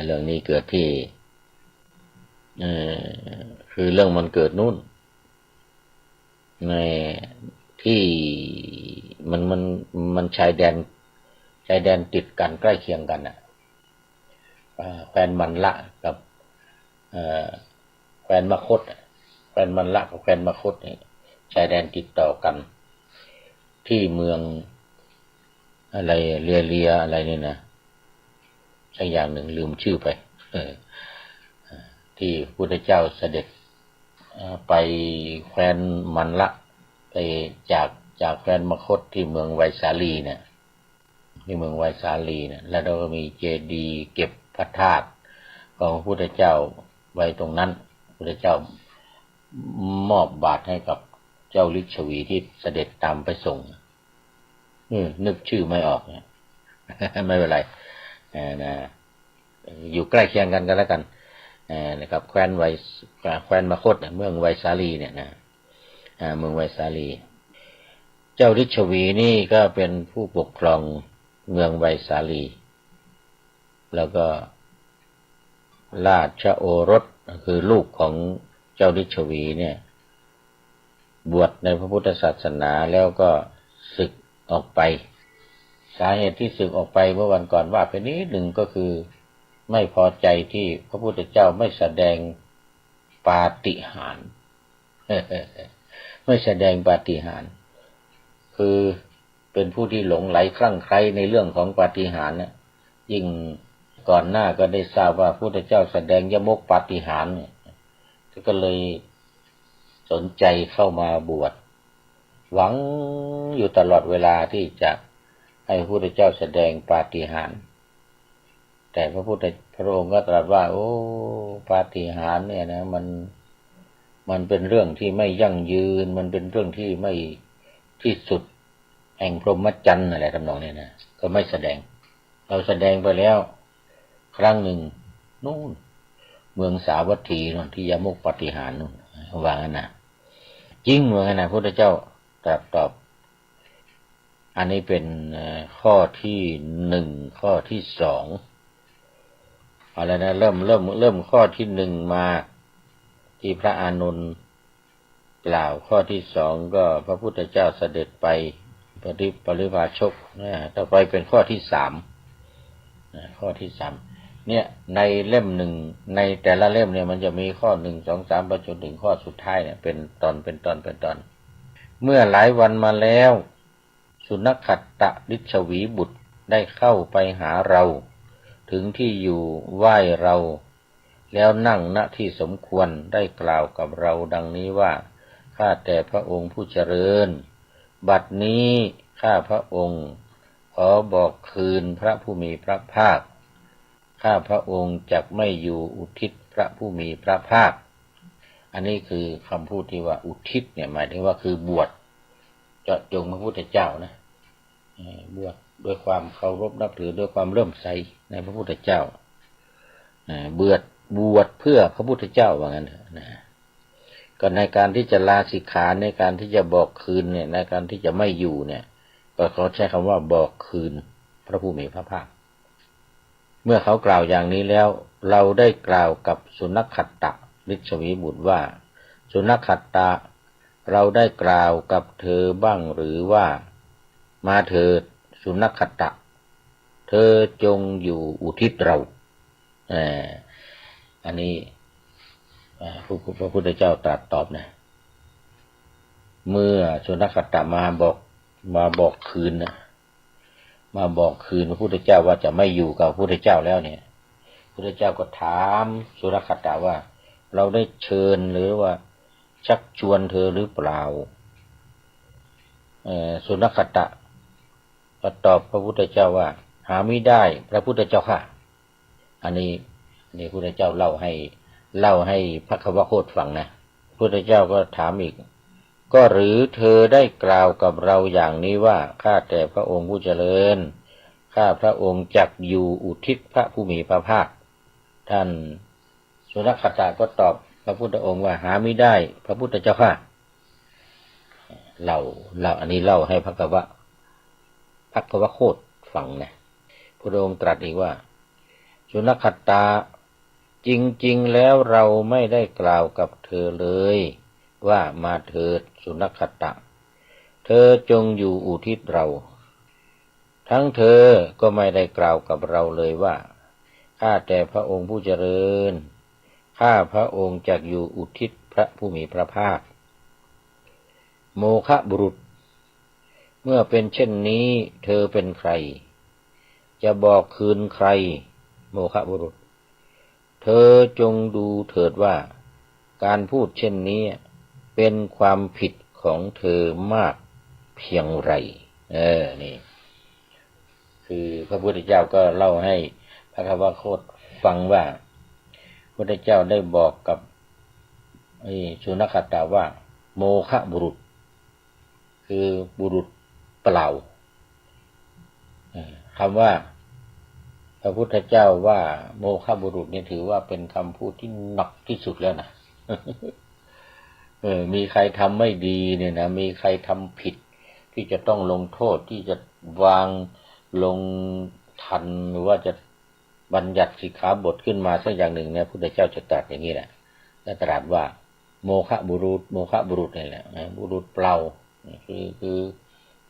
A: เรื่องนี้เกิดที่คือเรื่องมันเกิดนู่นในที่มันชายแดนติดกันใกล้เคียงกันน่ะแคว้นมันละกับแคว้นมคธแคว้นมันละกับแคว้นมคธนี่ชายแดนติดต่อกันที่เมืองอะไรเลียอะไรนี่นะสักอย่างหนึ่งลืมชื่อไปที่พระพุทธเจ้าเสด็จไปแคว้นมันละไปจากแคว้นมคธที่เมืองไวสาลีเนี่ยที่เมืองไวสาลีเนี่ยแล้วเราก็มีเจดีย์เก็บพระธาตุของพระพุทธเจ้าไว้ตรงนั้นพระพุทธเจ้ามอบบาตรให้กับเจ้าฤชวีที่เสด็จตามไปส่งนึกชื่อไม่ออกเนี่ย ไม่เป็นไรนะอยู่ใกล้เคียงกันแล้วกันนะครับแคว้นมคธเมืองไวสาลีเนี่ยนะเมืองไวสาลีเจ้าฤชวีนี่ก็เป็นผู้ปกครองเมืองไวสาลีแล้วก็ราชโอรสคือลูกของเจ้าฤชวีเนี่ยบวชในพระพุทธศาสนาแล้วก็สึกออกไปสาเหตุที่สึกออกไปเมื่อวันก่อนว่าไปนิดหนึ่งก็คือไม่พอใจที่พระพุทธเจ้าไม่แสดงปาฏิหาริย์ ไม่แสดงปาฏิหาริย์คือเป็นผู้ที่หลงไหลคลั่งไคล้ในเรื่องของปาฏิหาริย์เนี่ยยิ่งก่อนหน้าก็ได้ทราบว่าพระพุทธเจ้าแสดงยมกปาฏิหาริย์เนี่ยก็เลยสนใจเข้ามาบวชหวังอยู่ตลอดเวลาที่จะให้พระพุทธเจ้าแสดงปาฏิหาริย์แต่พระองค์ก็ตรัสว่าโอ้ปาฏิหาริย์เนี่ยนะมันเป็นเรื่องที่ไม่ยั่งยืนมันเป็นเรื่องที่ไม่ที่สุดแห่งพรหมจรรย์อะไรทำนองนี้นะก็ไม่แสดงเราแสดงไปแล้วครั้งหนึ่งนู่นเมืองสาวัตถีนู่นที่ยมกปาฏิหาริย์นู่นว่างั้นนะจริงว่างั้นนะพระพุทธเจ้าตรัสตอบอันนี้เป็นข้อที่1ข้อที่2 อะไรนะเริ่มข้อที่หนึ่งมาที่พระอานนท์กล่าวข้อที่สองก็พระพุทธเจ้าเสด็จไปปริพาชกต่อไปเป็นข้อที่สามข้อที่สามเนี่ยในเล่มหนึ่งในแต่ละเล่มเนี่ยมันจะมีข้อหนึ่งสองสามไปจนถึงข้อสุดท้ายเนี่ยเป็นตอนเมื่อหลายวันมาแล้วสุนัขขัตตฤชวีบุตรได้เข้าไปหาเราถึงที่อยู่ไหว้เราแล้วนั่งณที่สมควรได้กล่าวกับเราดังนี้ว่าข้าแต่พระองค์ผู้เจริญบัดนี้ข้าพระองค์ขอบอกคืนพระผู้มีพระภาคข้าพระองค์จักไม่อยู่อุทิศพระผู้มีพระภาคอันนี้คือคำพูดที่ว่าอุทิศเนี่ยหมายถึงว่าคือบวชเจาะจงพระพุทธเจ้านะบวชด้วยความเคารพนับถือด้วยความเลื่อมใสในพระพุทธเจ้าบวชเพื่อพระพุทธเจ้าว่างั้นนะก็ในการที่จะลาสิกขาในการที่จะบอกคืนเนี่ยในการที่จะไม่อยู่เนี่ยก็เขาใช้คำว่าบอกคืนพระผู้มีพระภาคเมื่อเขากล่าวอย่างนี้แล้วเราได้กล่าวกับสุนัขขัตตฤชวีบุตรว่าสุนัขขัตตะเราได้กล่าวกับเธอบ้างหรือว่ามาเถิดสุนัขขัตตะเธอจงอยู่อุทิศเราอันนี้พระพุทธเจ้าตรัสตอบนะเมื่อสุนัขขัตตะมาบอกคืนนะมาบอกคืนพระพุทธเจ้าว่าจะไม่อยู่กับพระพุทธเจ้าแล้วเนี่ยพระพุทธเจ้าก็ถามสุนัขขัตตะว่าเราได้เชิญหรือว่าชักชวนเธอหรือเปล่าสุนัขขัตตะก็ตอบพระพุทธเจ้าว่าหาไม่ได้พระพุทธเจ้าค่ะอันนี้พระพุทธเจ้าเล่าให้พระคัมภโคตฟังนะพระพุทธเจ้าก็ถามอีกก็หรือเธอได้กล่าวกับเราอย่างนี้ว่าข้าแต่พระองค์ผู้เจริญข้าพระองค์จักอยู่อุทิศพระผู้มีพระภาคท่านสุนัขขัตตะก็ตอบพระพุทธองค์ว่าหาไม่ได้พระพุทธเจ้าค่ะเล่าอันนี้เล่าให้พระคัมภโคตฟังนะพระองค์ตรัสอีกว่าสุนัขขัตตะจริงๆแล้วเราไม่ได้กล่าวกับเธอเลยว่ามาเถิดสุนัขขัตตะเธอจงอยู่อุทิศเราทั้งเธอก็ไม่ได้กล่าวกับเราเลยว่าข้าแต่พระองค์ผู้เจริญข้าพระองค์จักอยู่อุทิศพระผู้มีพระภาคโมฆะบุรุษเมื่อเป็นเช่นนี้เธอเป็นใครจะบอกคืนใครโมฆะบุรุษเธอจงดูเถิดว่าการพูดเช่นนี้เป็นความผิดของเธอมากเพียงไรนี่คือพระพุทธเจ้าก็เล่าให้พระคัมภโคตฟังว่าพระพุทธเจ้าได้บอกกับสุนัขขัตตะว่าโมฆะบุรุษคือบุรุษเปล่าคำว่าพระพุทธเจ้าว่าโมฆะบุรุษนี่ถือว่าเป็นคำพูดที่หนักที่สุดแล้วนะ มีใครทำไม่ดีเนี่ยนะมีใครทำผิดที่จะต้องลงโทษที่จะวางลงทันหรือว่าจะบัญญัติสิกขาบทขึ้นมาสักอย่างหนึ่งเนี่ยพระพุทธเจ้าจะตรัสอย่างนี้แหละและตรัสว่าโมฆะบุรุษนี่แหละบุรุษเปล่า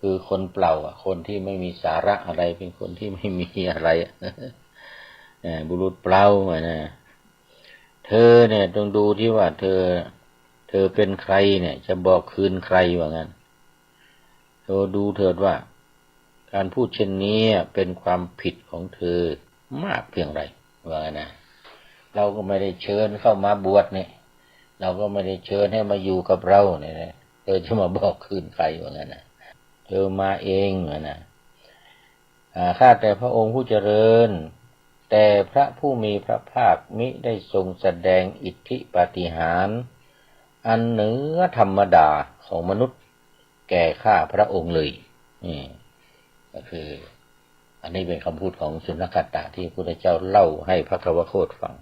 A: คือคนเปล่าคนที่ไม่มีสาระอะไรเป็นคนที่ไม่มีอะไรบุรุษเปล่านะเธอเนี่ยต้องดูที่ว่าเธอเป็นใครเนี่ยจะบอกคืนใครว่างั้นเธอดูเถิดว่าการพูดเช่นนี้เป็นความผิดของเธอมากเพียงไรว่างั้นนะเราก็ไม่ได้เชิญเข้ามาบวชเนี่ยเราก็ไม่ได้เชิญให้มาอยู่กับเราเนี่ยเธอจะมาบอกคืนใครว่างั้นนะเธอมาเองนะข้าแต่พระองค์ผู้เจริญแต่พระผู้มีพระภาคมิได้ทรงแสดงอิทธิปาฏิหาริย์อันเหนือธรรมดาของมนุษย์แก่ข้าพระองค์เลยก็คืออันนี้เป็นคำพูดของสุนัขขัตตะที่พระพุทธเจ้าเล่าให้พระคัมภโคตฟัง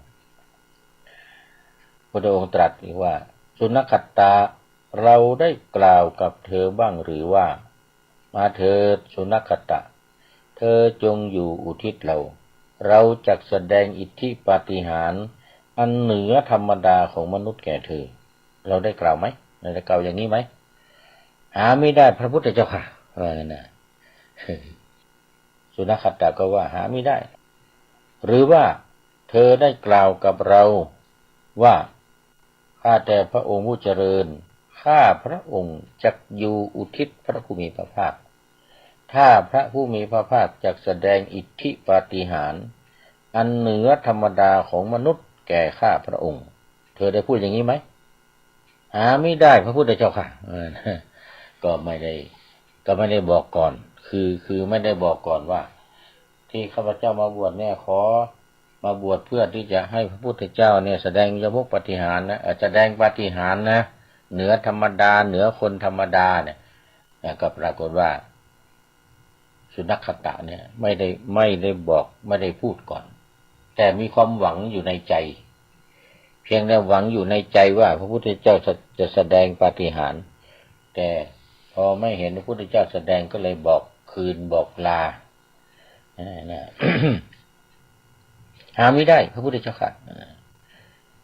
A: พระองค์ตรัสว่าสุนัขขัตตะเราได้กล่าวกับเธอบ้างหรือว่ามาเถิดสุนัขขัตตะเธอจงอยู่อุทิศเรา เราจักแสดงอิทธิปาฏิหาริย์อันเหนือธรรมดาของมนุษย์แก่เธอเราได้กล่าวไหมเราได้กล่าวอย่างนี้ไหมหาไม่ได้พระพุทธเจ้าค่ะว่างั้นนะสุนัขขัตตะก็ว่าหาไม่ได้หรือว่าเธอได้กล่าวกับเราว่าข้าแต่พระองค์ผู้เจริญข้าพระองค์จักอยู่อุทิศพระผู้มีพระภาคถ้าพระผู้มีพระภาคจักแสดงอิทธิปาฏิหาริย์อันเหนือธรรมดาของมนุษย์แก่ข้าพระองค์เธอได้พูดอย่างนี้ไหมหาไม่ได้พระพุทธเจ้าค่ะก็ไม่ได้บอกก่อนคือไม่ได้บอกก่อนว่าที่ข้าพเจ้ามาบวชเนี่ยขอมาบวชเพื่อที่จะให้พระพุทธเจ้าเนี่ยแสดงยมกปาฏิหาริย์นะแสดงปาฏิหาริย์นะเหนือธรรมดาเหนือคนธรรมดาเนี่ยก็ปรากฏว่าสุนัขขัตตะเนี่ยไม่ได้บอกไม่ได้พูดก่อนแต่มีความหวังอยู่ในใจเพียงแต่หวังอยู่ในใจว่าพระพุทธเจ้าจะแสดงปาฏิหาริย์แต่พอไม่เห็นพระพุทธเจ้าแสดงก็เลยบอกคืนบอกลาหาไม่ได้พระพุทธเจ้าค่ะ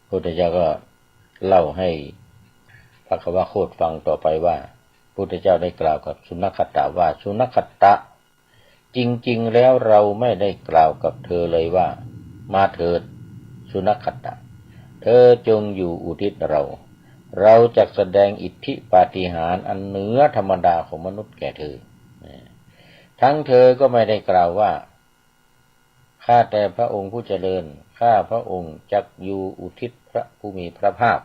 A: พระพุทธเจ้าก็เล่าให้พระคัมภีร์โคตฟังต่อไปว่าพระพุทธเจ้าได้กล่าวกับสุนัขขัตตะว่าสุนัขขัตตะจริงๆแล้วเราไม่ได้กล่าวกับเธอเลยว่ามาเถิดสุนัขขัตตะเธอจงอยู่อุทิศเราจะแสดงอิทธิปาฏิหาริย์อันเหนือธรรมดาของมนุษย์แก่เธอทั้งเธอก็ไม่ได้กล่าวว่าข้าแต่พระองค์ผู้เจริญข้าพระองค์จักอยู่อุทิศพระผู้มีพระภาค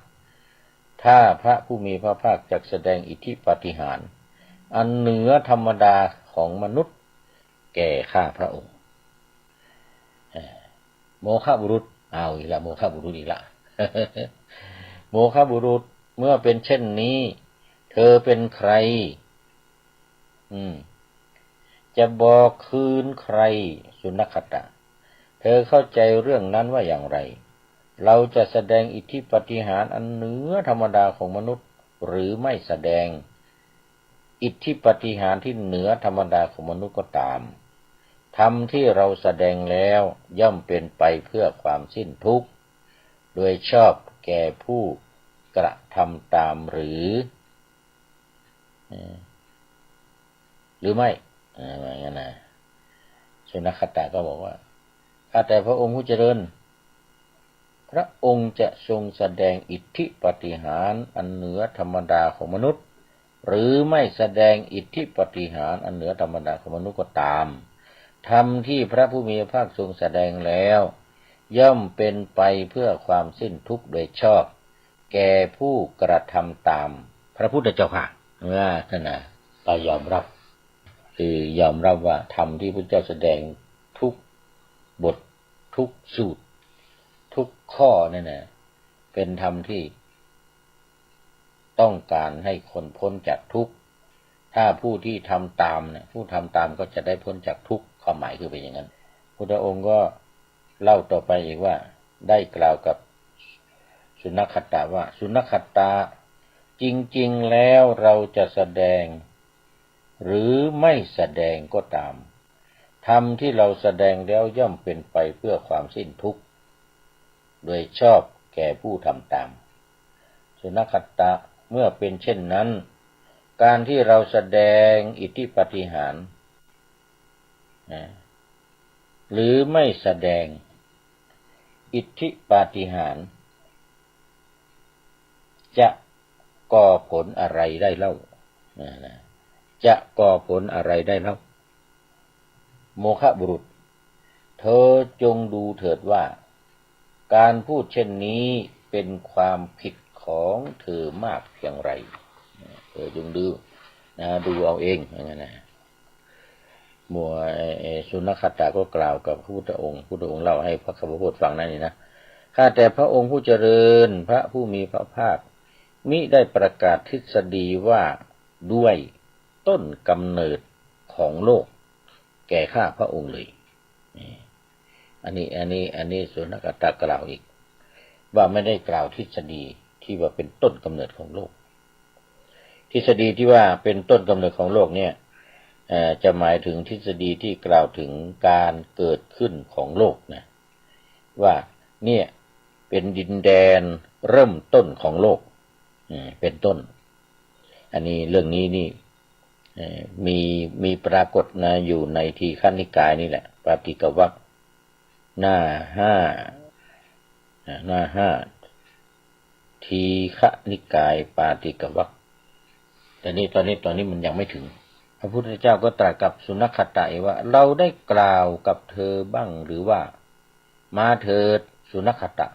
A: ถ้าพระผู้มีพระภาคจักแสดงอิทธิปาฏิหาริย์อันเหนือธรรมดาของมนุษย์แก่ข้าพระองค์โมฆะบุรุษเอาอีกละโมฆะบุรุษอีกละ โมฆะบุรุษเมื่อเป็นเช่นนี้เธอเป็นใครจะบอกคืนใครสุนัขขัตตะเธอเข้าใจเรื่องนั้นว่าอย่างไรเราจะแสดงอิทธิปาฏิหาริย์อันเหนือธรรมดาของมนุษย์หรือไม่แสดงอิทธิปาฏิหาริย์ที่เหนือธรรมดาของมนุษย์ก็ตามธรรมที่เราแสดงแล้วย่อมเป็นไปเพื่อความสิ้นทุกข์โดยชอบแก่ผู้กระทำตามหรือไม่อย่างนั้นนะสุนัขขัตตะก็บอกว่าข้าแต่พระองค์ผู้เจริญพระองค์จะทรงแสดงอิทธิปาฏิหาริย์อันเหนือธรรมดาของมนุษย์หรือไม่แสดงอิทธิปาฏิหาริย์อันเหนือธรรมดาของมนุษย์ก็ตามธรรมที่พระผู้มีพระภาคทรงแสดงแล้วย่อมเป็นไปเพื่อความสิ้นทุกข์โดยชอบแก่ผู้กระทำตามพระพุทธเจ้าค่ะท่านเรายอมรับคือยอมรับว่าธรรมที่พระเจ้าแสดงทุกบททุกสูตรทุกข้อนั่นน่ะเป็นธรรมที่ต้องการให้คนพ้นจากทุกข์ถ้าผู้ที่ทำตามเนี่ยผู้ทำตามก็จะได้พ้นจากทุกข์ความหมายคือเป็นอย่างนั้นพุทธองค์ก็เล่าต่อไปอีกว่าได้กล่าวกับสุนัขขัตตะว่าสุนัขขัตตะจริงๆแล้วเราจะแสดงหรือไม่แสดงก็ตามธรรมที่เราแสดงแล้วย่อมเป็นไปเพื่อความสิ้นทุกข์โดยชอบแก่ผู้ทำตามสุนัขขัตตะเมื่อเป็นเช่นนั้นการที่เราแสดงอิทธิปาฏิหาริย์หรือไม่แสดงอิทธิปาฏิหาริย์จะก่อผลอะไรได้เล่าจะก่อผลอะไรได้เล่าโมฆะบุรุษเธอจงดูเถิดว่าการพูดเช่นนี้เป็นความผิดของเธอมากเพียงไรเธอจงดูดูเอาเองอย่างนั้นนะสุนัขขัตตะก็กล่าวกับพระพุทธองค์เล่าให้พระคัมภีร์ฟังนั่นนี่นะข้าแต่พระองค์ผู้เจริญพระผู้มีพระภาคมิได้ประกาศทฤษฎีว่าด้วยต้นกำเนิดของโลกแก่ข้าพระองค์เลยอันนี้สุนัขขัตตะกล่าวอีกว่าไม่ได้กล่าวทฤษฎีที่ว่าเป็นต้นกำเนิดของโลกทฤษฎีที่ว่าเป็นต้นกำเนิดของโลกเนี่ย จะหมายถึงทฤษฎีที่กล่าวถึงการเกิดขึ้นของโลกนะว่าเนี่ยเป็นดินแดนเริ่มต้นของโลกเป็นต้นอันนี้เรื่องนี้นี่มีปรากฏนะอยู่ในทีฆนิกายนี่แหละปาติกวรรคหน้าห้าทีฆนิกายปาติกวรรคแต่นี่ตอนนี้มันยังไม่ถึงพระพุทธเจ้าก็ตรัสกับสุนัขขตะว่าเราได้กล่าวกับเธอบ้างหรือว่ามาเถิดสุนัขขตะ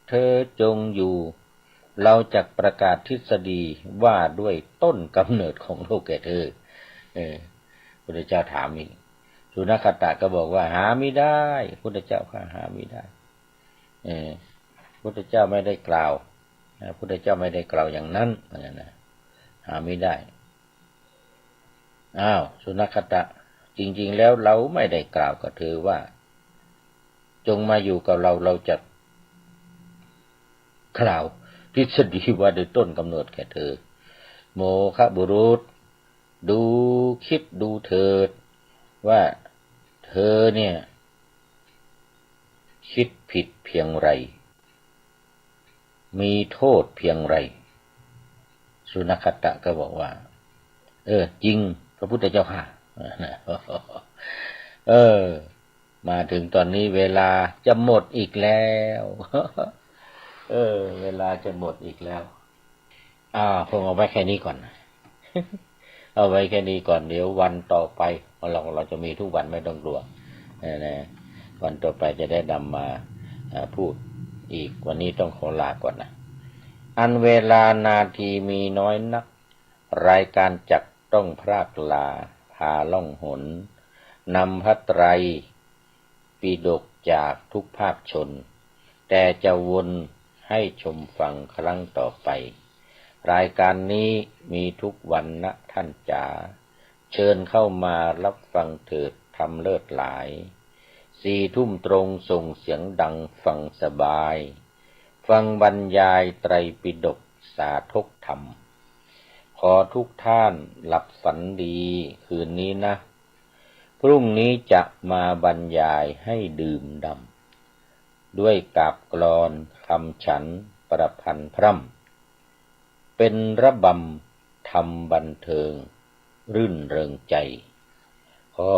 A: เธอจงอยู่เราจะประกาศทฤษฎีว่าด้วยต้นกำเนิดของโลกแก่เธอพุทธเจ้าถามอีกสุนัขขตะก็บอกว่าหาไม่ได้พุทธเจ้าข้าหาไม่ได้พุทธเจ้าไม่ได้กล่าวพุทธเจ้าไม่ได้กล่าวอย่างนั้นนะหาไม่ได้อ้าวสุนัขขตะจริงๆแล้วเราไม่ได้กล่าวกับเธอว่าจงมาอยู่กับเราจะกล่าวทฤษฎีว่าโดยต้นกำเนิดแก่เธอโมฆะบุรุษดูคิดดูเถิดว่าเธอเนี่ยคิดผิดเพียงไรมีโทษเพียงไรสุนัขขตะก็บอกว่าจริงพระพุทธเจ้าค่ะมาถึงตอนนี้เวลาจะหมดอีกแล้วเวลาจะหมดอีกแล้วคงเอาไว้แค่นี้ก่อน เอาไว้แค่นี้ก่อนเดี๋ยววันต่อไปเราจะมีทุกวันไม่ต้องกลัววันต่อไปจะได้นำมาพูดอีกวันนี้ต้องขอลาก่อนนะอันเวลานาทีมีน้อยนักรายการจักต้องพรากลาพาล่องหนนำพระไตรปิฎกจากทุกภาคชนแต่จะวนให้ชมฟังครั้งต่อไปรายการนี้มีทุกวันนะท่านจ๋าเชิญเข้ามารับฟังเถิดทำเลิศหลาย4 ทุ่มตรงส่งเสียงดังฟังสบายฟังบรรยายไตรปิฎกสาธกธรรมขอทุกท่านหลับฝันดีคืนนี้นะพรุ่งนี้จะมาบรรยายให้ดื่มด่ำด้วยกาบกลอนคำฉันประพันธ์พร่ำเป็นระบำทำบันเทิงรื่นเริงใจขอ